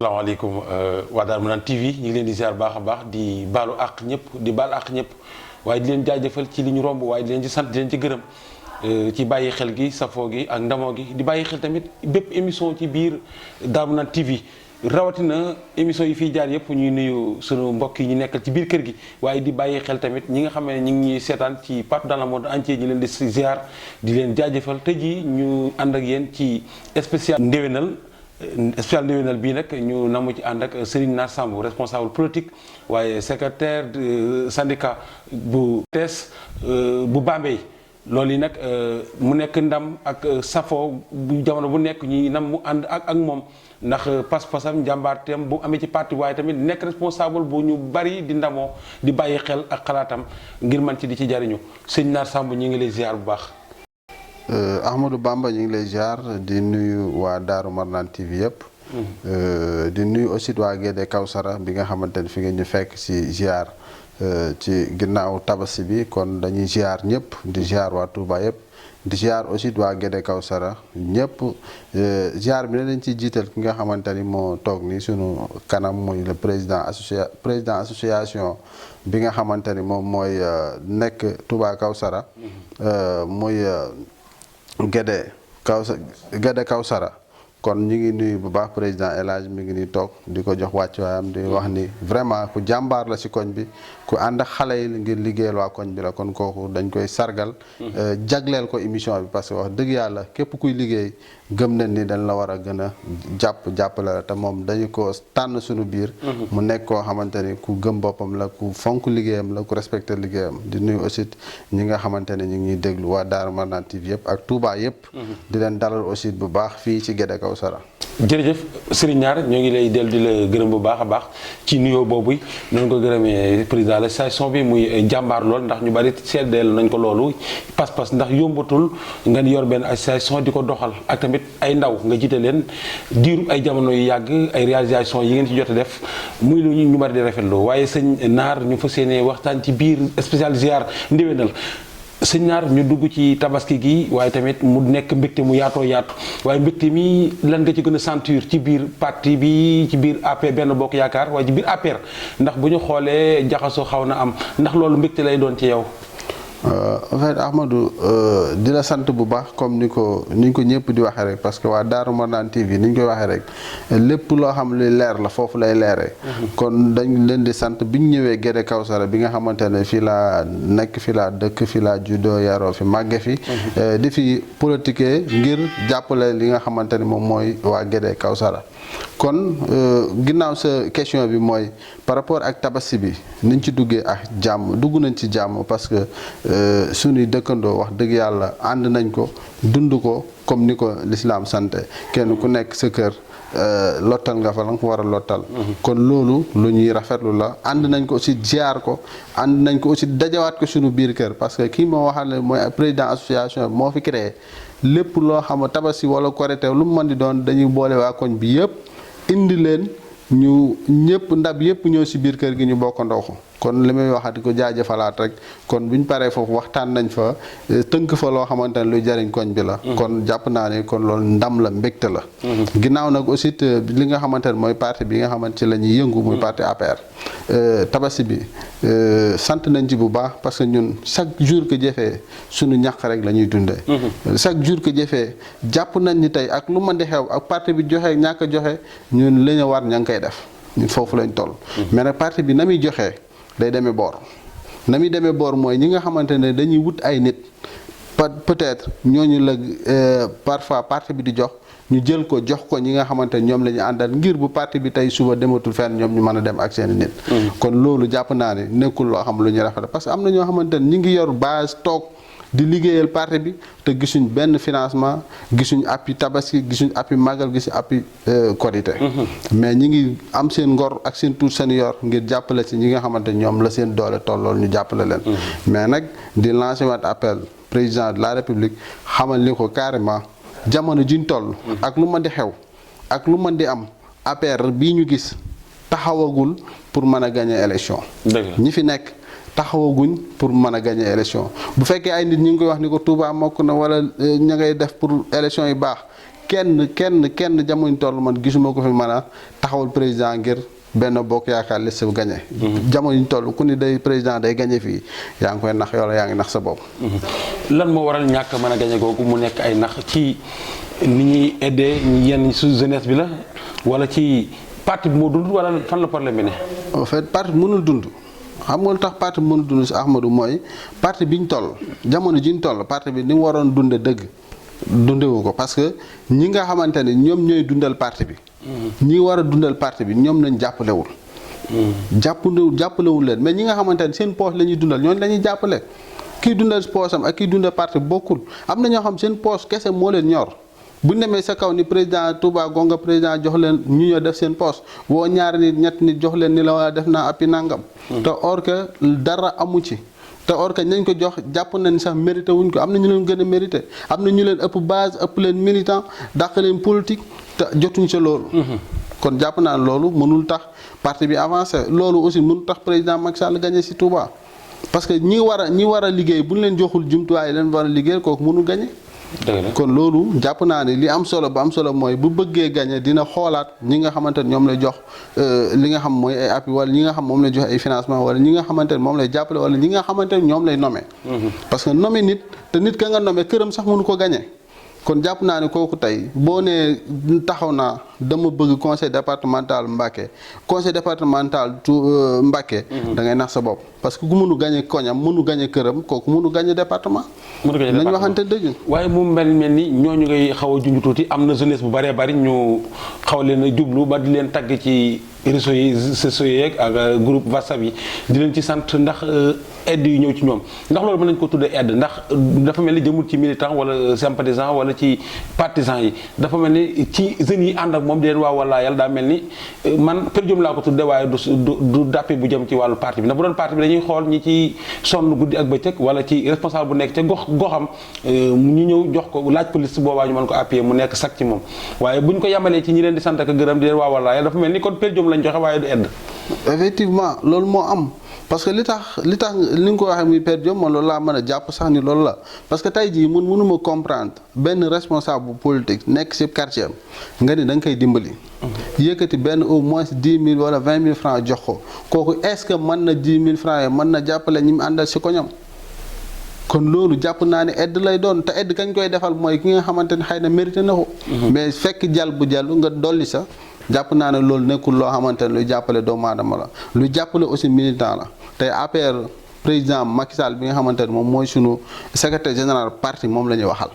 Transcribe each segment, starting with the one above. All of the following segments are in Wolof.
salaamaaleykum waa Darou Manane TV ñu ngi leen di ziar baax a baax di baalu àq ñëpp di baal àq ñëpp waaye di leen jaajëfal ci li ñu romb waaye di leen ci sant di leen ci gërëm ci bàyyi xel gi safoo gi ak ndamoo gi di bàyyi xel tamit bépp émission ci biir Darou Manane TV rawatina émission yi fiy jaar yëpp ñuy nuyu sunu mbokk yi ñu nekkal ci biir kër gi waaye di bàyyi xel tamit ñi nga xam ne ñu ngi ñuy seetaan ci partout dans le monde entier ñu leen di ziar di leen jaajëfal te ji ñu ànd ak yéen ci spécial ndéwénal bii nag ñu namu ci ànd ak Serigne Nar Samb responsable politique waaye secrétaire syndicat bu TES bu Bambey loolu yi nag mu nekk ndam ak safo bu jamono bu nekk ñi nam mu ànd ak moom ndax pas-pasam njàmbaarteem bu amee ci parti waaye tamit nekk responsable bu ñu bari di ndamoo di bàyyi xel ak xalaatam ngir man ci di ci jariñu sëñ Nar Samb ñi ngi lay ziar bu baax. Ahmadou Bamba ñu ngi lay ziar di nuyu waa Darou Manane TV yëpp. di nuyu aussi waa Guédé Kawsara bi nga xamante ni fi nga ñu fekk si ziar ci ginnaaw tabaski bi kon dañuy ziar ñëpp di ziar waa Touba yëpp di ziar aussi waa Guédé Kawsara ñëpp ziar bi ne dañ ciy jiital ki nga xamante ni moo toog ni sunu kanam muy le président association bi nga xamante ni moom mooy nekk Touba Kawsara muy Guédé Kawsara kon ñu ngi nuyu bu baax président El Hadj mi ngi ni toog di ko jox wàccuwaayam di wax ni vraiment ku jàmbaar la si koñ bi ku ànd ak xale yi ngir liggéeyal waa koñ bi la kon kooku dañ koy sargal jagleel ko émission bi parce que wax dëgg yàlla képp kuy liggéey gëm nañ ni dañ la war a gën a jàppale la te moom dañu ko tànn suñu biir mu nekk koo xamante ni ku gëm boppam la ku fonk liggéeyam la ku respecté liggéeyam di nuyu aussi ñi nga xamante ne ñu ngi ñuy déglu waa Darou Manane TV yëpp ak Touba yëpp di leen dalal aussi bu baax fii ci Guédé Kawsara. jërëjëf Serigne Nar ñoo ngi lay dellu di la gërëm bu baax a baax ci nuyoo boobu noonu ko gërëmee président la station bi muy jàmbaar lool ndax ñu bari seddeel nañ ko loolu pas-pas ndax yombatul nga yor benn association di ko doxal ak tamit ay ndaw nga jiite leen diiru ay jamono yu yàgg ay réalisation yi ngeen ci jot a def muy lu ñu bari di rafetlu waaye sëñ Nar ñu fas yéene waxtaan ci biir spécial ziar ndéwénal sëñ Nar ñu dugg ci tabaski gi waaye tamit mu nekk mbégte mu yaatoo yaatu waaye mbégte mi lan nga ci gën a sentir ci biir parti bi ci biir APR benn bokk yaakaar waaye ci biir APR ndax bu ñu xoolee jaxasoo xaw na am ndax loolu mbégte lay doon ci yow. En fait Ahmadou di la sant bu baax comme ni ko ñëpp di waxee rek parce que waa Darou Manane TV ni ñu koy waxee rek lépp loo xam luy leer la foofu lay leeree. kon dañ leen di sant bi ñu ñëwee Guédé Kawsara bi nga xamante ne fii laa nekk fii laa dëkk fii laa juddoo yaroo fi màgge fi. di fi politiquer ngir jàppale li nga xamante ni moom mooy waa Guédé Kawsara. kon ginnaaw sa question bi mooy par rapport ak tabaski bi niñ ci duggee ak jàmm dugg nañ ci jàmm parce que suñuy dëkkandoo wax dëgg yàlla ànd nañ ko dund ko comme ni ko l'islam sante kenn ku nekk sa kër lottal nga fa la nga ko war a lottal kon loolu lu ñuy rafetlu la ànd nañ ko aussi ziar ko ànd nañ ko aussi dajawaat ko suñu biir kër parce que kii moo waxal ne mooy président association moo fi créé lépp loo xam tabaski wala korite lu mu mën di doon dañuy boole waa koñ bi yëpp indi leen ñu ñëpp ndab yëpp ñëw si biir kër gi ñu bokkandoo ko kon li may waxati ko jaajëfalaat rek kon bu ñu paree foofu waxtaan nañ fa tënk fa loo xamante ne luy jariñ koñ bi la. kon jàpp naa ne kon loolu ndam la mbégte la. ginnaaw nag aussi li nga xamante ne mooy parti bi nga xamante ci la ñuy yëngu. muy parti APR. tabaski bi sant nañ ci bu baax parce que ñun chaque jour que jëfee suñu ñàq rek la ñuy dundee. chaque jour que jëfee jàpp nañ ni tey ak lu mën di xew ak parti bi joxe ñàkk a joxe ñun li ñu war ña ngi koy def ñun foofu lañ toll. mais nag parti bi na muy joxee. day demee boor na muy demee boor mooy ñi nga xamante ne dañuy wut ay nit peut-être ñooñu la parfois parti bi di jox ñu jël ko jox ko ñi nga xamante ne ñoom la ñu àndal ngir bu parti bi tey suba dematul fenn ñoom ñu mën a dem ak seen nit. kon loolu jàpp naa ne nekkul loo xam lu ñu rafet parce que am na ñoo xamante ne ñi ngi yor base toog di liggéeyal parti bi te gisuñ benn financement gisuñ appui tabaski gisuñ appui magal gisuñ appui korité mais ñi ngi am seen ngor ak seen tuut seen yor ngir jàppale si ñi nga xamante ñoom la seen doole tollool ñu jàppale leen mais nag di lancé waat appel président de la république xamal ni ko carrément jamono jiñ toll ak lu mën di xew ak lu mën di am APR bii ñu gis taxawagul pour mën a gagner élection ñi fi nekk taxawaguñ pour mën a gagner élection bu fekkee ay nit ñi ngi koy wax ni ko Touba mokk na wala ña ngay def pour élection yi baax kenn jamono toll man gisuma ko fi mën a taxawul président ngir benn bokk yaakaar liste bu gagné. jamono toll ku ni day président day gagné fii yaa ngi koy nax yow la yaa ngi nax sa bopp. lan moo waral ñàkk mën a gagné googu mu nekk ay nax ci ni ñuy aidé yenn su jeunesse bi la wala ci parti bi moo dund wala fan la problème bi ne. en fait parti bi mënul dund. xam nga lu tax parti bi mënul dund si Ahmadou mooy parti bi ñu toll jamono ji ñu toll parti bi ni mu waroon dunde dëgg dundewu ko parce que ñi nga xamante ne ñoom ñooy dundal parti bi. ñi war a dundal parti bi ñoom lañ jàppalewul. jàppalewul leen mais ñi nga xamante ne seen poche la ñuy dundal ñooñu la ñuy jàppale. kii dundal poche am ak kii dundal parti bi bokkul am na ñoo xam seen poche kese moo leen ñor. bu ñu demee sa kaw ni président Touba Gonga président jox leen ñu ñoo def seen poste woo ñaari nit ñett nit jox leen ni la wala def naa appi nangam. te or que dara amu ci. te or que nañ ko jox jàpp nañ sax mérité wuñ ko am na ñu leen gën a mérité am na ñu leen ëpp base ëpp leen militant dàq leen politique te jotuñ sa loolu. kon jàpp naa loolu mënul tax parti bi avancé loolu aussi mënul tax président Macky Sall gagné si Touba. parce que ñi war a liggéey bu ñu leen joxul jumtuwaay leen war a liggéey kooku mënul gagné. kon loolu jàpp naa ne li am solo ba am solo mooy bu bëggee gagné dina xoolaat ñi nga xamante ne ñoom lay jox li nga xam mooy ay appui wala ñi nga xam moom lay jox ay financement wala ñi nga xamante ne moom lay jàppale wala ñi nga xamante ne ñoom lay nommé. parce que nommé nit te nit ka nga nommé këram sax mënu ko gagné. kon jàpp naa ne kooku tey boo nee taxaw naa dama bëgg conseil départemental Mbacké conseil départemental Mbacké. da ngay nax sa bopp parce que ku mënu gagné koñam mënu gagné këram kooku mënu gagné département. nañ waxante dëgg. waaye mu mel ni ñooñu ngay xaw a junj tuuti am na jeunesse bu bëree bëri ñu xaw leen a jublu ba di leen tagg ci réseaux yi sociaux yeeg ak groupe WhatsApp yi di leen ci sant ndax aide yu ñëw ci ñoom ndax loolu mën nañ ko tuddee aide ndax dafa mel ni jëmul ci militant wala sympathisant wala ci partisan yi dafa mel ni ci jeunes yi ànd ak moom di leen waaw wala yàlla daa mel ni man per diem laa ko tuddee waaye du dàppe bu jëm ci wàllu parti bi ndax bu doon parti bi dañuy xool ñi ci sonn guddi ak bëccëg wala ci responsable bu nekk ca goxam ñu ñëw jox ko laaj ko liste boobaa ñu mën ko appuyer mu nekk sax ci moom waaye buñ ko yemalee ci ñi leen di sant ak gërëm di leen waaw wala yàlla dafa mel ni kon per diem lañ joxe waaye du aide. effectivement loolu moo am parce que li tax li nga ko waxee muy per diem moom loolu laa mën a jàpp sax ni loolu la parce que tey jii mënuma comprendre benn responsable politique nekk ci quartier am nga ni da nga koy dimbali. yëkkati benn au moins 10 000 wala 20 000 francs jox ko kooku est-ce que mën na 10 000 francs yi mën na jàppale ñi mu àndal ci koñam. kon loolu jàpp naa ne aide lay doon te aide kañ koy defal mooy ki nga xamante ne xëy na mérité na ko. mais fekk jàll bu jàll nga dolli sa jàpp naa ne loolu nekkul loo xamante ne luy jàppale doomu aadama la lu jàppale aussi militant la tey APR président Macky Sall bi nga xamante ne moom mooy sunu secrétaire général parti moom la ñuy waxal.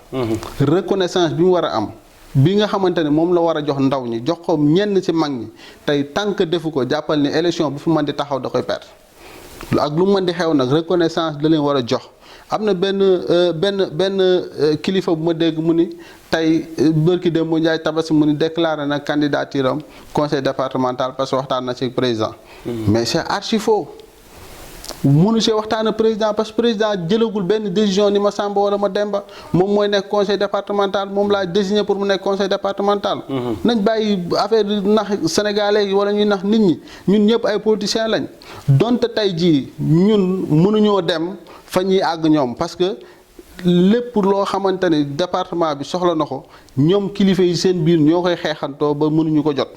reconnaissance bi mu war a am. bi nga xamante ne moom la war a jox ndaw ñi jox ko ñenn ci mag ñi tey tant que defu ko jàppal ni élection bu fi mën di taxaw da koy perdre ak lu mën di xew nag reconnaissance da leen war a jox. am na benn kilifa bu ma dégg mu ni tey bërki dem mu Njaay Tabasi mu ni déclaré na candidature am conseil départemental parce que waxtaan na ci président. mais c'est archi faux. mënu see waxtaan ak président parce que président jëlagul benn décision ni ma Samba wala ma Demba moom mooy nekk conseil départemental moom laa désigné pour mu nekk conseil départemental. nañ bàyyi affaire di nax sénégalais yi wala ñuy nax nit ñi ñun ñëpp ay politiciens lañ donte tey jii ñun mënuñoo dem. fa ñuy àgg ñoom parce que lépp loo xamante ne département bi soxla na ko ñoom kilifa yi seen biir ñoo koy xeexantoo ba mënuñu ko jot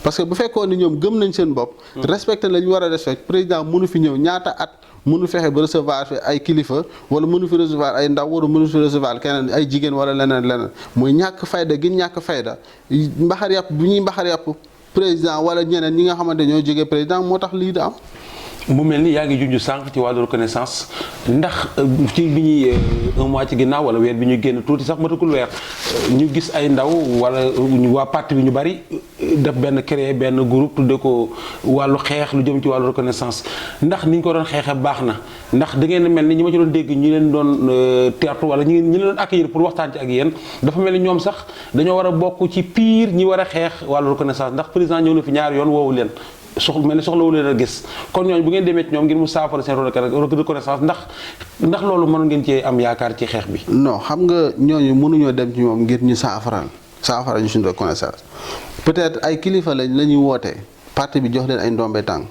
parce que bu fekkoon ni ñoom gëm nañ seen bopp. respecté la ñu war a respecté président mënu fi ñëw ñaata at mënu fexe ba recevoir fi ay kilifa wala mënu fi recevoir ay ndaw wala mënu fi recevoir keneen ay jigéen wala leneen muy ñàkk fayda gi ñàkk fayda mbaxar yàpp bu ñuy mbaxar yàpp président wala ñeneen ñi nga xamante ñoo jógee président moo tax lii da am. mu mel ni yaa ngi junj sànq ci wàllu reconnaissance ndax ci bi ñuy un mois ci ginnaaw wala weer bi ñu génn tuuti sax matakul weer ñu gis ay ndaw wala waa parti bi ñu bari def benn créer benn groupe tudde ko wàllu xeex lu jëm ci wàllu reconnaissance ndax ni ñu ko doon xeexee baax na ndax da ngeen mel ni ñi ma ci doon dégg ñi leen doon teertu wala ñi leen doon accueillir pour waxtaan ci ak yéen dafa mel ni ñoom sax dañoo war a bokk ci pire ñi war a xeex wàllu reconnaissance ndax président ñëw na fi ñaari yoon woowu leen mel ni soxlawu leen a gis kon ñooñu bu ngeen demee ci ñoom ngir mu saafara seen reconnaissance ndax loolu mën ngeen cee am yaakaar ci xeex bi. non xam nga ñooñu mënuñoo dem ci moom ngir ñu saafara ñu suñu reconnaissance peut-être ay kilifa la ñuy wootee parti bi jox leen ay ndombe tànk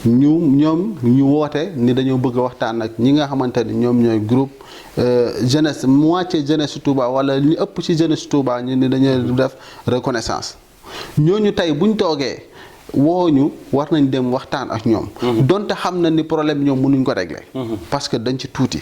ñu woote ni dañoo bëgg a waxtaan ak ñi nga xamante ni ñoom ñooy groupe jeunesse moitié jeunesse Touba wala li ëpp ci jeunesse Touba ñu ni dañoo def reconnaissance ñooñu tey buñ toogee wooñu war nañ dem waxtaan ak ñoom donte xam na ni problème bi ñoom mënuñ ko régler parce que dañ ci tuuti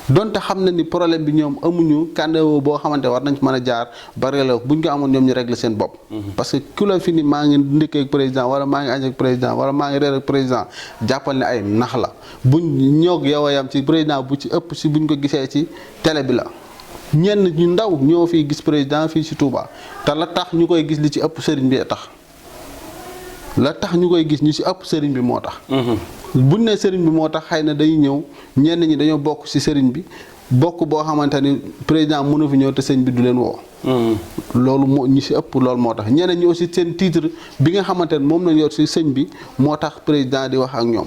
donte xam na ni problème bi ñoom amuñu kàndewo boo xamante war nañ ci mën a jaar ba régler buñ ko amoon ñoom ñu régler seen bopp parce que ku la fi ni maa ngi ndikkee ak président wala maa ngi añ ak président wala maa ngi reer ak président jàppal ne ay nax la buñ ñoog yow a yam ci président bu ci ëpp si buñ ko gisee ci télé bi la ñenn ñu ndaw ñoo fiy gis président fii ci Touba te la tax ñu koy gis li ci ëpp sëriñ bi tax la tax ñu koy gis ñu ci ëpp sëriñ bi moo tax buñ ne sëriñ bi moo tax xëy na day ñëw ñenn ñi dañoo bokk ci sëriñ bi bokk boo xamante ni président mënu fi ñëw te sëñ bi du leen woo loolu moo ñi ci ëpp loolu moo tax ñeneen ñi aussi seen titre bi nga xamante ni moom lañ yor ci sëñ bi moo tax président di wax ak ñoom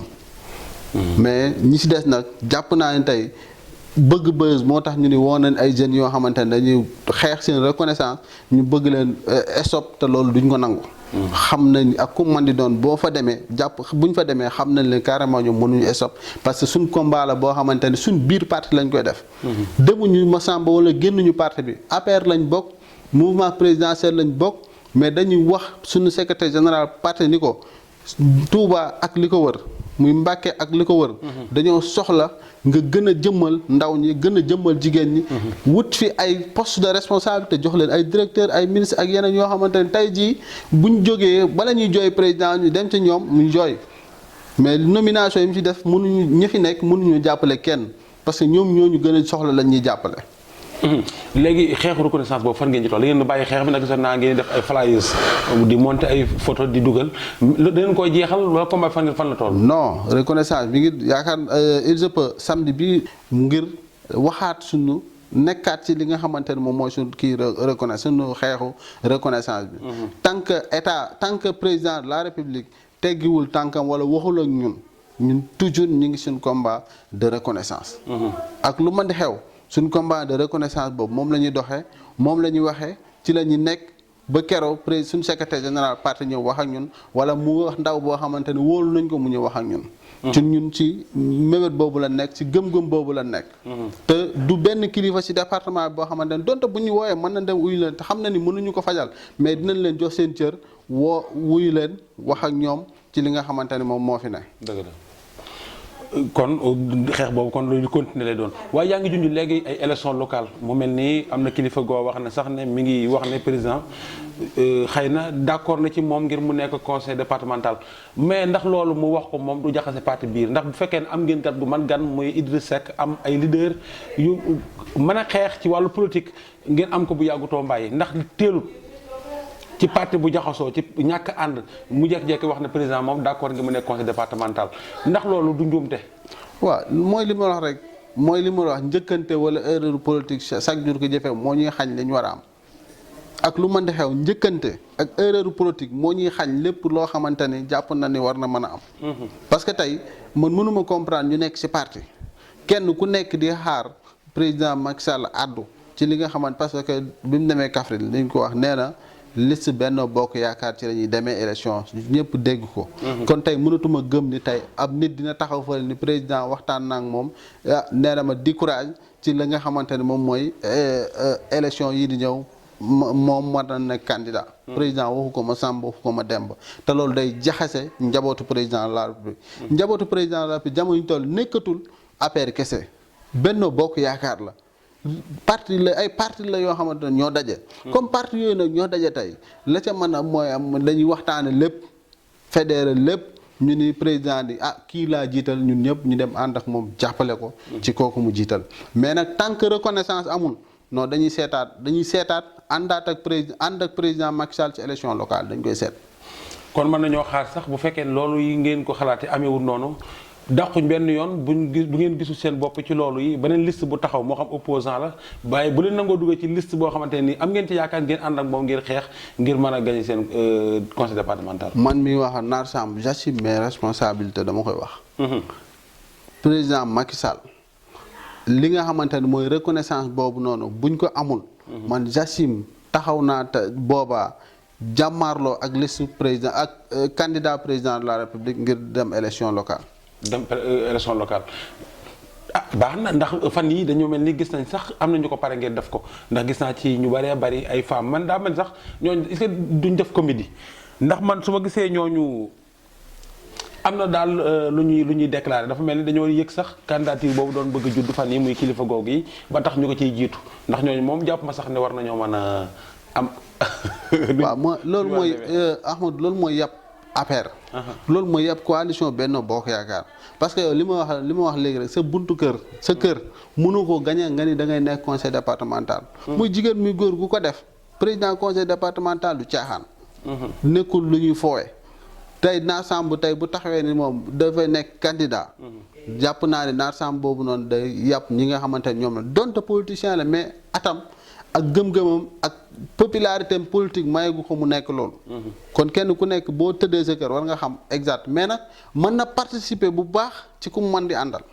mais ñi ci des nag jàpp naa ne tey bëgg buzz moo tax ñu ni woo nañ ay jeunes yoo xamante ne dañuy xeex seen reconnaissance ñu bëgg leen stop te loolu duñ ko nangu xam nañ ak ku man di doon boo fa demee jàpp buñ fa demee xam nañ leen carrément ñoom mënuñu stop parce que suñ combat la boo xamante ne suñ biir parti lañ koy def demuñu Massamba wala génnuñu parti bi APR lañ bokk mouvement présidentiel lañ bokk mais dañuy wax suñu secrétaire général parti ni ko Touba ak li ko wër muy Mbàkke ak li ko wër dañoo soxla nga gën a jëmmal ndaw ñi gën a jëmmal jigéen ñi wut fi ay poste de responsabilité jox leen ay directeur ay ministre ak yeneen yoo xamante ne tey jii buñ jógee bala ñuy jooy président ñu dem ci ñoom ñu jooy mais nomination yi mu ci def mënuñu ñi fi nekk mënuñu jàppale kenn parce que ñoom ñooñu gën a soxla lañ ñuy jàppale léegi xeexu reconnaissance boobu fan ngeen ci toll da ngeen bàyyi xeex bi nag gisoon naa ngeen def ay flyers di monter ay photo di dugal da ngeen koy jeexal wala combat fan la toll. non reconnaissance bi ngi yaakaar il se peut samedi bi ngir waxaat suñu nekkaat ci li nga xamante ne moom mooy suñu kii reconnaissance suñu xeexu reconnaissance bi. tant que état tant que président de la république teggiwul tànkam wala waxul ak ñun toujours ñu ngi suñu combat de reconnaissance. ak lu mën di xew. suñ combat de reconnaissance boobu moom la ñuy doxee moom la ñuy waxee ci la ñuy nekk ba keroog suñ secrétaire général parti ñëw wax ak ñun wala mu wax ndaw boo xamante ne wóolu nañ ko mu ñëw wax ak ñun. ci ñun ci mébét boobu la nekk ci gëm-gëm boobu la nekk. te du benn kilifa ci département bi boo xamante ne donte bu ñu wooyee mën na dem uyu leen te xam na ni mënuñu ko fajal mais dinañ leen jox seen cër woo wuyu leen wax ak ñoom ci li nga xamante ne moom moo fi ne. dëgg la. kon xeex boobu kon lu continuer lay doon waaye yaa ngi junj léegi ay élection locale mu mel nii am na kilifa goo wax ne sax ne mi ngi wax ne président xëy na d'accord na ci moom ngir mu nekk conseil départemental mais ndax loolu mu wax ko moom du jaxase parti biir ndax bu fekkee ne am ngeen gat gu man gan muy Idriss Seck am ay leader yu mën a xeex ci wàllu politique ngeen am ko bu yàggutoo mbàyyi ndax teelut ci parti bu jaxasoo ci ñàkk ànd mu jekk-jekki wax ne président moom d'accord nga mu nekk conseil départemental ndax loolu du njuumte. waaw mooy li ma wax rek mooy li ma wax njëkkante wala erreur politique chaque jour ko jëfee moo ñuy xañ li ñu war a am ak lu mën di xew njëkkante ak erreur politique moo ñuy xañ lépp loo xamante ni jàpp na ni war na mën a am. parce que tey man mënuma comprendre ñu nekk ci parti kenn ku nekk di xaar président Macky Sall addu ci li nga xamante parce que bi mu demee Kaffrine dañ ko wax nee na. liste Benno Bokk Yaakaar ci la ñuy demee élection ñëpp dégg ko. kon tey mënatuma gëm ni tey ab nit dina taxaw fa ni président waxtaan na ak moom nee na ma décourage ci la nga xamante ne moom mooy élection yi di ñëw moom war na nekk candidat. président waxu ko ma Samba waxu ko ma Demba te loolu day jaxase njabootu président de la République. njabootu président de la République jamono ñu toll nekkatul APR kese Benno Bokk Yaakaar la. parti la ay parti la yoo xamante ne ñoo daje. comme parti yooyu nag ñoo daje tey la ca mën a mooy am dañuy waxtaane lépp fédéré lépp ñu ni président di kii laa jiital ñun ñëpp ñu dem ànd ak moom jàppale ko. ci kooku mu jiital mais nag tant que reconnaissance amul non dañuy seetaat àndaat ak président Macky Sall ci élection locale dañ koy seet. kon mën nañoo xaar sax bu fekkee loolu yi ngeen ko xalaatee amewul noonu. dàquñ benn yoon bu ngeen gisul seen bopp ci loolu yi beneen liste bu taxaw moo xam opposant la waaye bu leen nangoo duggee ci liste boo xamante ne nii am ngeen ci yaakaar ngeen ànd ak moom ngir xeex ngir mën a gagner seen conseil départemental. man mi wax Nar Samb j'assume mes responsabilités dama koy wax. président Macky Sall li nga xamante ne mooy reconnaissance boobu noonu buñ ko amul. man j'assume taxaw naa te boobaa jàmmaarloo ak liste président ak candidat président de la république ngir dem élection locale. dem élection locale ah baax na ndax fan yi dañoo mel ni gis nañ sax am na ñu ko pare ngeen def ko ndax gis naa ci ñu bëree bëri ay femmes man daa mel sax ñooñu est-ce que duñ def comédie ndax man su ma gisee ñooñu am na daal lu ñuy déclaré dafa mel ni dañoo yëg sax candidature boobu doon bëgg a judd fan yi muy kilifa googu yi ba tax ñu ko ciy jiitu ndax ñooñu moom jàpp ma sax ne war nañoo mën a am. waaw ma loolu mooy Ahmad loolu mooy yàpp APR. loolu mooy yàpp coalition Benno Bokk Yaakaar parce que li ma wax léegi rek sa buntu kër sa kër mënu ko gañe nga ni da ngay nekk conseil départemental. muy jigéen muy góor gu ko def président conseil départemental du caaxaan. nekkul lu ñuy foowe tey Naar Samb tey bu taxawee ni moom dafay nekk candidat. jàpp naa ne Naar Samb boobu noonu day yàpp ñi nga xamante ne ñoom la donte politicien la mais atam ak gëm-gëmam ak popularité am politique mayeegu ko mu nekk loolu. kon kenn ku nekk boo tëddee sa kër war nga xam exact mais nag mën na participer bu baax ci ku mu mën di àndal.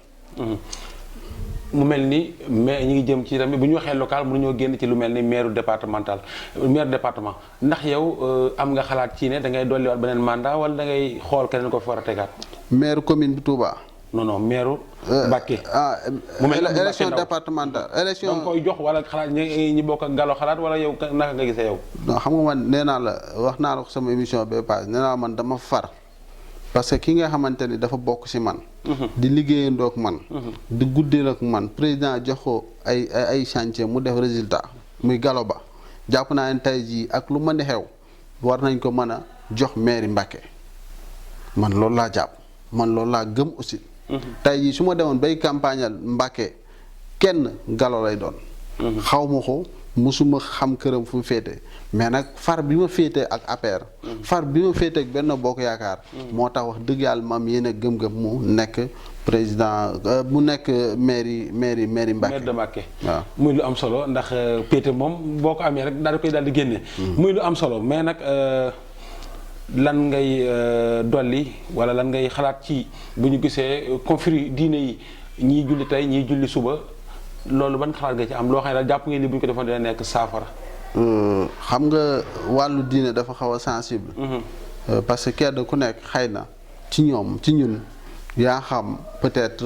mu mel ni mais ñu ngi jëm ci tamit bu ñu waxee local mënuñoo génn ci lu mel ni maire départemental maire département ndax yow am nga xalaat ci ne da ngay dolliwaat beneen mandat wala da ngay xool keneen ko fi war a tegaat. maire commune bi Touba. non maire Mbacké. mu mel ni élection départementale élection. da nga koy jox wala xalaat ñi bokk ak Gallo xalaat wala yow naka nga gisee yow. non xam nga man nee naa la wax naa la ko sama émission ba paase nee naa man dama far. parce que ki nga xamante ni dafa bokk ci man. di liggéeyandoo ak man. di guddeel ak man président jox ko ay chantier mu def résultat muy Gallo Ba jàpp naa ne tey jii ak lu mën di xew war nañ ko mën a jox mairie Mbacké man loolu laa jàpp man loolu laa gëm aussi. tey jii su ma demoon bay campagnal Mbacké kenn Gallo lay doon. xaw ma ko musuma xam këram fu mu féete mais nag far bi ma féetee ak APR. far bi ma féetee ak Benno Bokk Yaakaar. moo tax wax dëgg yàlla maam yéen a gëm-gëm mu nekk président mu nekk mairie Mbacké. maire de Mbacké waaw muy lu am solo ndax péete moom boo ko amee rek daal di koy daal di génne. muy lu am solo mais nag lan ngay dolli wala lan ngay xalaat ci bu ñu gisee confrérie diine yi ñii julli tey ñii julli suba. loolu ban xalaat nga ci am loo xam ne daal jàpp ngeen ni bu ñu ko defoon dina nekk saafara. xam nga wàllu diine dafa xaw a sensible. parce que kenn ku nekk xëy na ci ñoom ci ñun yaa xam peut-être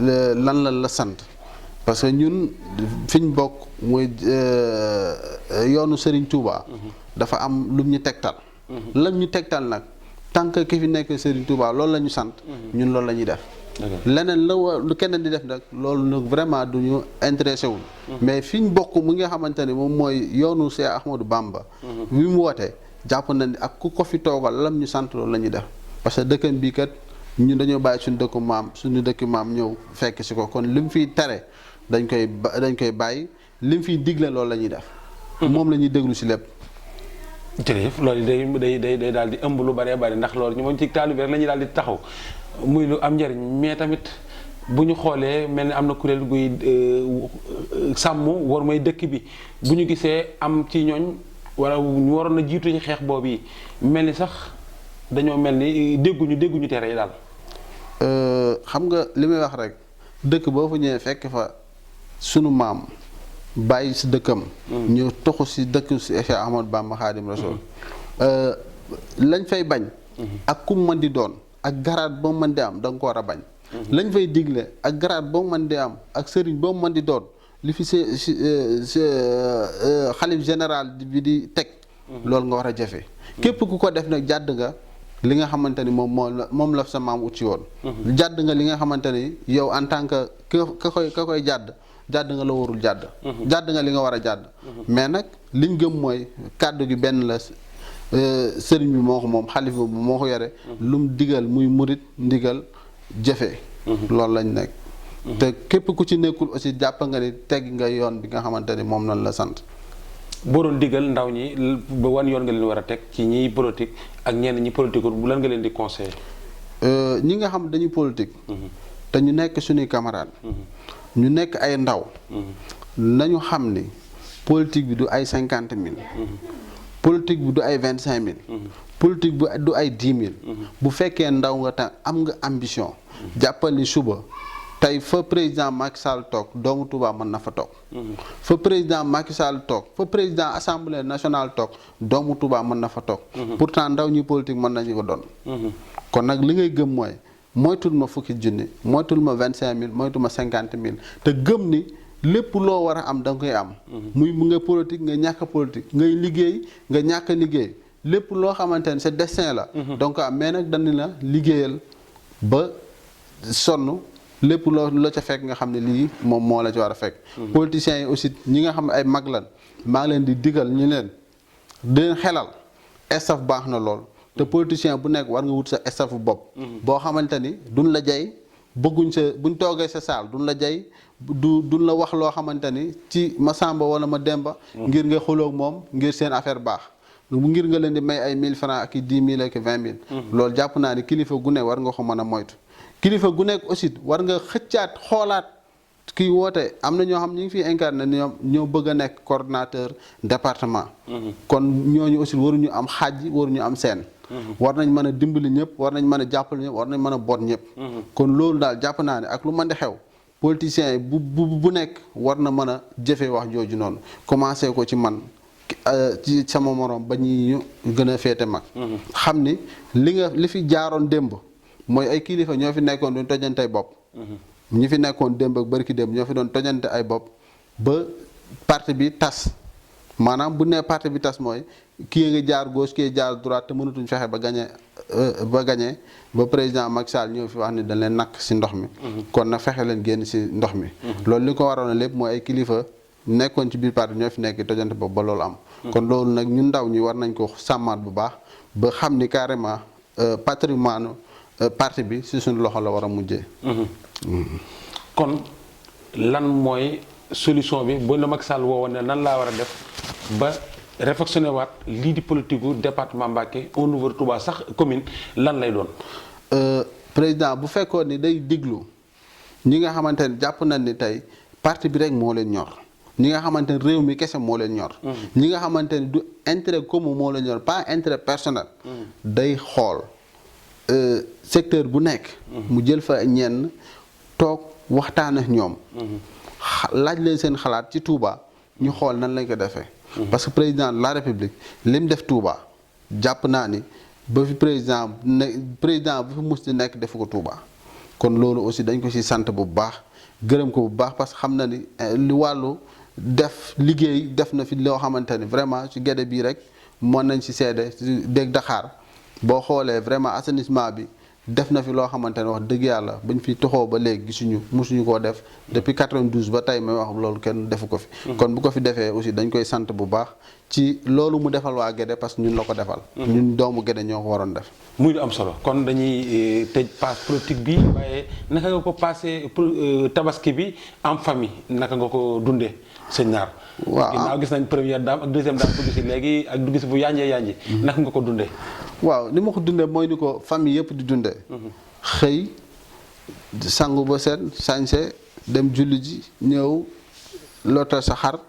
lan la sant parce que ñun fi ñu bokk mooy yoonu Serigne Touba. dafa am lu ñu tegtal. lan ñu tegtal nag tant que ki fi nekk Serigne Touba loolu la ñu sant. ñun loolu la ñuy def. leneen lu keneen di def nag loolu nag vraiment du ñu intéressé wul mais fi ñu bokk mu nga xamante ni moom mooy yoonu Cheikh Ahmadou Bamba wi mu wootee jàpp na ni ak ku ko fi toogal lam ñu sant loolu la ñuy def parce que dëkkan bii kat ñun dañoo bàyyi suñu dëkku maam ñëw fekk si ko kon li mu fiy tere dañ koy bàyyi li mu fiy digle loolu la ñuy def moom la ñuy déglu si lépp jërëjëf loolu day daal di ëmb lu bëree bëri ndax loolu ñu moom ci taalibe rek la ñuy daal di taxaw muy lu am njëriñ mais tamit bu ñu xoolee mel ni am na kuréel guy sàmm war may dëkk bi bu ñu gisee am ci ñooñ wala ñu waroon na jiitu ci xeex boobu yi mel ni sax dañoo mel ni dégguñu tere yi daal. xam nga li may wax rek dëkk boo fa ñëwee fekk fa sunu maam bàyyi si dëkkam. ñu toxu si dëkk si Cheikh Ahmadou Bamba Khadim Rassoul lañ fay bañ. ak ku mën di doon. ak garaat boo mën di am da nga ko war a bañ. lañ fay digle ak garaat boo mën di am ak sëriñ boo mën di doon li fi xalif général bi di teg. loolu nga war a jafe. képp ku ko def nag jàdd nga li nga xamante ni moom la sa maam ut ci woon. jàdd nga li nga xamante ni yow en tant que ka koy jàdd nga la warul jàdd. jàdd nga li nga war a jàdd. mais nag liñ gëm mooy kàddu gi benn la. sëriñ bi moo ko moom xalifa bi moo ko yore lu mu digal muy murit ndigal jëfe loolu lañ nekk te képp ku ci nekkul aussi jàpp nga ni tegg nga yoon bi nga xamante ni moom lañ la sant boo doon digal ndaw ñi ba wan yoon nga leen war a teg ci ñiy politique ak ñenn ñi politique bu lan nga leen di conseiller ñi nga xam dañuy politique te ñu nekk suñuy camarade ñu nekk ay ndaw nañu xam ni politique bi du ay 50 000 politique bi du ay 25 000. politique bi du ay 10 000. bu fekkee ndaw nga tam am nga ambition. jàppal ni suba tey fa président Macky Sall toog doomu Touba mën na fa toog. fa président Macky Sall toog fa président assemblée nationale toog doomu Touba mën na fa toog. pourtant ndaw ñi politique mën nañu ko doon. kon nag li ngay gëm mooy moytul ma fukki junni moytul ma 25000 moytul ma 50000 te gëm ni lépp loo war a am da nga koy am. muy mu nga politique nga ñàkk politique ngay liggéey nga ñàkk liggéey lépp loo xamante ne sa destin la. donc mais nag dañu la liggéeyal ba sonn. lépp loo la ca fekk nga xam ne lii moom moo la ci war a fekk. politiciens yi aussi ñi nga xam ne ay mag lan maa ngi leen di digal ñu leen di leen xelal staff baax na lool te politicien bu nekk war nga wut sa staff bopp. boo xamante ni duñ la jay bëgguñ sa buñ toogee sa saal duñ la jay duñ la wax loo xamante ni ci ma Samba wala ma Demba. ngir nga xulóog moom ngir seen affaire baax. ngir nga leen di may ay 1000 francs ak i 10 000 ak 20 000. loolu jàpp naa ni kilifa gu ne war nga ko mën a moytu. kilifa gu nekk aussi war nga xëccaat xoolaat kii woote am na ñoo xam ñu ngi fiy incarné ñoo bëgg a nekk coordonnateur département. kon ñooñu aussi waruñu am xaaj waruñu am seen. war nañ mën a dimbali ñëpp war nañ mën a jàppale ñëpp war nañ mën a boot ñëpp. kon loolu daal jàpp naa ne ak lu mën di xew politiciens yi bu nekk war na mën a jëfee wax jooju noonu commencé ko ci man ci sama morom ba ñi ñu gën a féete mag. xam ni li fi jaaroon démb. mooy ay kilifa ñoo fi nekkoon doon tojante ay bopp. ñi fi nekkoon démb ak barki démb ñoo fi doon tojante ay bopp ba parti bi tas maanaam bu nee parti bi tas mooy kii nga jaar gauche kii jaar droite te mënatuñ fexe ba gagné ba président Macky Sall ñëw fi wax ni dañ leen nakk si ndox mi. kon nag fexe leen génn si ndox mi. loolu li ko waroon lépp mooy ay kilifa nekkoon ci biir parti ñoo fi nekk tojante bopp ba loolu am. kon loolu nag ñun ndaw ñi war nañ ko sàmmaat bu baax ba xam ni carrément patrimoine parti bi si suñu loxo la war a mujjee. kon lan mooy solution bi bu la Macky Sall woowoon ne nan laa war a def ba réflexionné waat lii di politique gu département Mbacké au niveau de Touba sax commune lan lay doon. président bu fekkoon ni day diglu ñi nga xamante ne jàpp nañ ni tey parti bi rek moo leen ñor ñi nga xamante ne réew mi kese moo leen ñor. ñi nga xamante ne du intérêt commun moo leen ñor pas intérêt personnel. day xool. secteur bu nekk. mu jël fa ñenn toog waxtaan ak ñoom. laaj leen seen xalaat ci Touba ñu xool nan lañ ko defee. parce que président de la République lim def Touba jàpp naa ni ba fi président bu fi mus di nekk defu ko Touba. kon loolu aussi dañ ko ci sant bu baax gërëm ko bu baax parce que xam na ni li wàllu def liggéey def na fi loo xamante ni vraiment ci Guédé bii rek mën nañ ci seede ci dégg Dakar. boo xoolee vraiment assainissement bi def na fi loo xamante ne wax dëgg yàlla bañ fi toxoo ba léegi musuñu koo def depuis 92 ba tey may wax loolu kenn defu ko fi. kon bu ko fi defee aussi dañ koy sant bu baax ci loolu mu defal waa Guédé parce que ñun la ko defal. ñun doomu Guédé ñoo ko waroon def. muy lu am solo kon dañuy tëj passe politique bi waaye naka nga ko passé tabaski bi en famille naka nga ko dundee sëñ Naar. waaw ginnaaw gis nañ première dame ak deuxième dame dugg si léegi ak dugg si bu yanjee naka nga ko dundee. waaw ni ma ko dundee mooy ni ko famille yëpp di dundee. xëy sangu ba set sañse dem julli ji ñëw lootal sa xar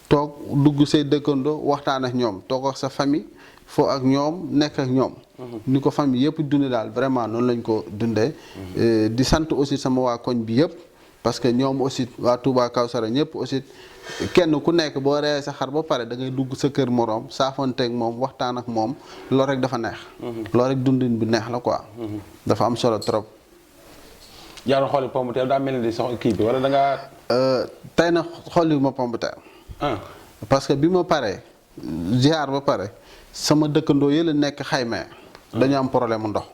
toog dugg say dëkkandoo waxtaan ak ñoom toog ak sa famille foo ak ñoom nekk ak ñoom. ni ko famille yëpp dundee daal vraiment noonu lañ ko dundee. di sant aussi sama waa koñ bi yëpp parce que ñoom aussi waa Touba Kawsara ñëpp aussi. kenn ku nekk boo reyee sa xar ba pare da ngay dugg sa kër moroom saafonteeg moom waxtaan ak moom loolu rek dafa neex. loolu rek dundin bi neex la quoi. dafa am solo trop. jaaroo xooli pomme de terre daa mel ni sox kii bi wala da ngaa. tey na xooli ma pomme de terre. parce que bi ma paree ziar ba pare sama dëkkandoo yële nekk xayma. dañu am problème mu ndox.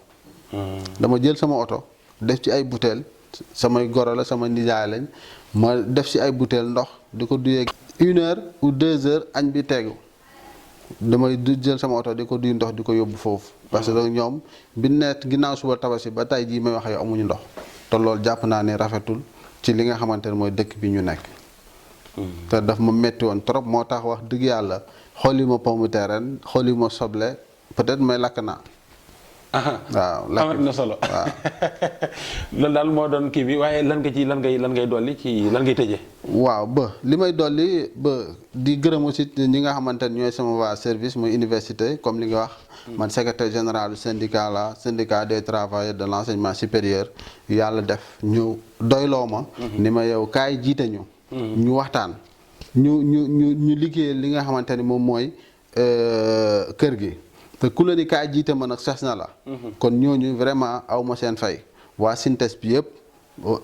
dama jël sama oto def ci ay butéel samay goro la sama nijaay lañ. ma def ci ay butéel ndox di ko duyee 1 heure ou 2 heures añ bi tegu damay jël sama oto di ko duy ndox di ko yóbbu foofu parce que ñoom bi nekk ginnaaw suba tabaski ba tey jii may wax yow amuñu ndox te loolu jàpp naa ne rafetul ci li nga xamante ne mooy dëkk bi ñu nekk. te daf ma metti woon trop moo tax wax dëgg yàlla xooli ma pomme de terre ren xooli ma soble peut-être may lakk naa. waaw amat na solo. waaw loolu daal moo doon kii bi waaye lan ngay dolli ci lan ngay tëjee. waaw ba li may dolli ba di gërëm aussi ñi nga xamante ne ñooy sama waa service muy université comme li nga wax. man secrétaire général du syndicat la syndicat des travailleurs de l'enseignement supérieur yàlla def ñu doyloo ma. ni ma yow kaay jiite ñu. ñu waxtaan ñu liggéey li nga xamante ni moom mooy kër gi. te ku la ni kaay jiite ma nag sas na la. kon ñooñu vraiment aw ma seen fay waa synthèse bi yëpp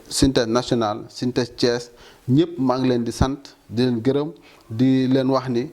synthèse nationale synthèse Thiès ñëpp maa ngi leen di sant di leen gërëm di leen wax ni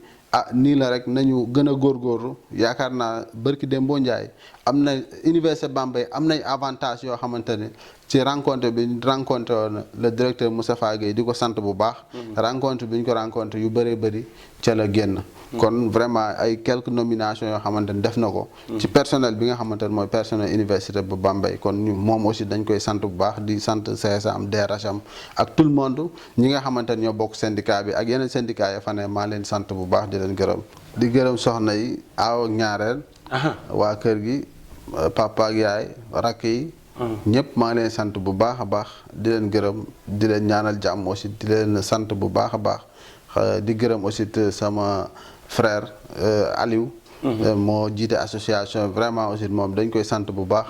nii la rek nañu gën a góorgóorlu yaakaar naa barki Dembo Ndiaye am na Université Bambey am nay avantage yoo xamante ne ci rencontre bi rencontré woon le directeur Moustapha Gueye di ko sant bu baax. rencontre bi ñu ko rencontré yu bëree bëri ca la génn. kon vraiment ay quelques nominations yoo xamante ne def na ko. ci personnel bi nga xamante ne mooy personnel université bu Bambey kon ñu moom aussi dañ koy sant bu baax di sant CSAM DRHam ak tout le monde ñi nga xamante ne ñoo bokk syndicat bi ak yeneen syndicat ya fa ne maa leen sant bu baax di leen gërëm. di gërëm soxna yi aaw ak ñaareel. waa kër gi papa ak yaay rakk yi. ñëpp maa ngi leen sant bu baax a baax di leen gërëm di leen ñaanal jàmm aussi di leen sant bu baax a baax di gërëm aussi sama frère Aliou. moo jiite association vraiment aussi moom dañ koy sant bu baax.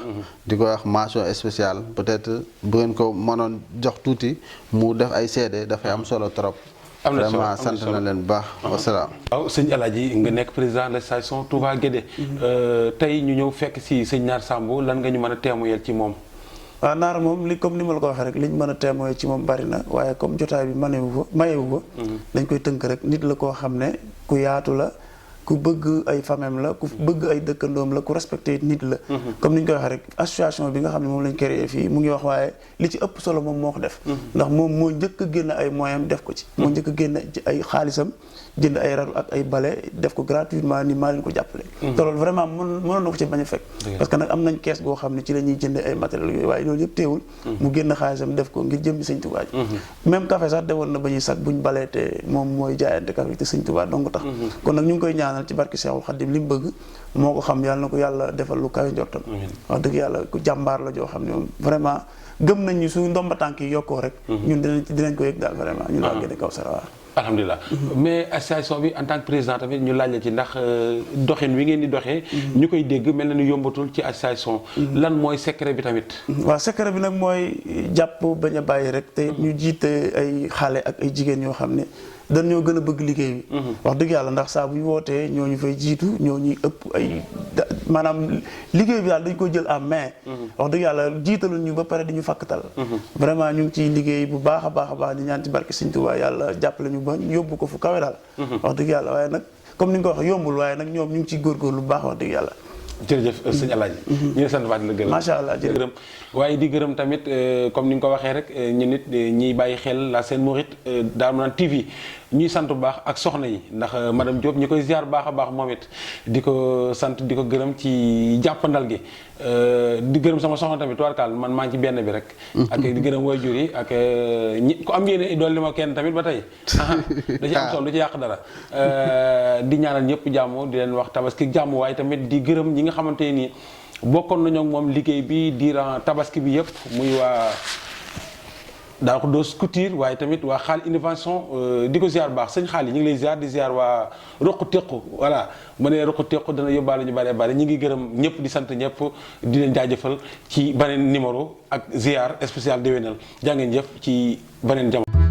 di ko wax mention spéciale peut-être bu ngeen ko mënoon jox tuuti mu def ay seede dafay am solo trop. vraiment sant na leen bu baax wasalaam. waaw sëñ Alaaji nga nekk président de l'association Touba Guédé. tey ñu ñëw fekk si sëñ Naar Samb lan nga ñu mën a témoigner ci moom. waaw Naar moom comme ni ma la ko waxee rek liñ mën a témoigner ci moom bari na waaye comme jotaay bi mayewu ko dañ koy tënk rek nit la koo xam ne ku yaatu la. ku bëgg ay famem la ku bëgg ay dëkkandoom la ku respecté nit la comme ni ñu koy waxee rek association bi nga xam ne moom lañ créé fii mu ngi wax waaye li ci ëpp solo moom moo ko def ndax moom moo njëkk a génn ay moyens def ko ci moo njëkk a génn ay xaalisam jënd ay raru ak ay bale def ko gratuitement ni maa leen ko jàppale te loolu vraiment mënoon na ko ci bañ a fekk parce que nag am nañ kees goo xam ne ci la ñuy jënd ay matériels yooyu waaye loolu yëpp teewul mu génn xaalisam def ko ngir jëm Sëñ Tuubaa ji même café sax dewoon na ba ñuy sax buñ balee te moom mooy jaayante café te Sëñ Tuubaa dong tax kon nag ñu ngi koy ñaanal ci barki Seexul Xaddim li mu bëgg moo ko xam yàlla na ko yàlla defal lu kawe njortam wax dëgg yàlla ku jàmbaar la joo xam ne moom vraiment gëm nañ ñu su ndomba tànk yi yokkoo rek ñun dinañ ko yëg daal vraiment ñun waa Guédé Kawsara waaw alhamdulilah mais association bi en tant que président tamit ñu laaj la ci ndax doxin wi ngeen di doxee ñu koy dégg mel na ni yombatul ci association lan mooy secret bi tamit waaw secret bi nag mooy jàpp bañ a bàyyi rek te ñu jiite ay xale ak ay jigéen ñoo xam ne dañoo gën a bëgg liggéey bi wax dëgg yàlla ndax saa bu ñu wootee ñoo ñu fay jiitu ñoo ñuy ëpp ay maanaam liggéey bi daal dañ ko jël en main wax dëgg yàlla jiitaluñ ñu ba pare di ñu fàkkatal vraiment ñu ngi ciy liggéey bu baax a baax di ñaan ci barke Sëñ Tuubaa yàlla jàppale ñu ba yóbbu ko fu kawe daal wax dëgg yàlla waaye nag comme ni nga ko wax yombul waaye nag ñoom ñu ngi ciy góorgóorlu bu baax wax dëgg yàlla jërëjëf sëñ Alaaji ñu ngi sant baat di la gërëm macha allah gërëm waaye di gërëm tamit comme ni nga ko waxee rek ñu nit ñiy bàyyi xel la Sen Mouride Darou Manane TV ñuy sant bu baax ak soxna yi ndax madame Diop ñi koy ziar baax a baax moom it di ko sant di ko gërëm ci jàppandal gi di gërëm sama soxna tamit tubaarkaal man maa ngi ci benn bi rek ak di gërëm waajur yi ak ñi ku am yéene dolli ma kenn tamit ba tey da ci am solo du ci yàq dara di ñaanal ñëpp jàmm di leen wax tabaski jàmm waaye tamit di gërëm ñi nga xamante nii bokkoon nañu ak moom liggéey bi durant tabaski bi yëpp muy waa daa ko doos couture waaye tamit waa xaal innovation di ko ziar baax sëñ xaal yi ñu ngi lay ziar di ziar waa roqu tequ voilà mu ne roqu tequ dana yóbbaale ñu bëree bëri ñu ngi gërëm ñëpp di sant ñëpp di leen jaajëfal ci beneen numéro ak ziar spécial déwénal jaa ngeen jëf ci beneen jamono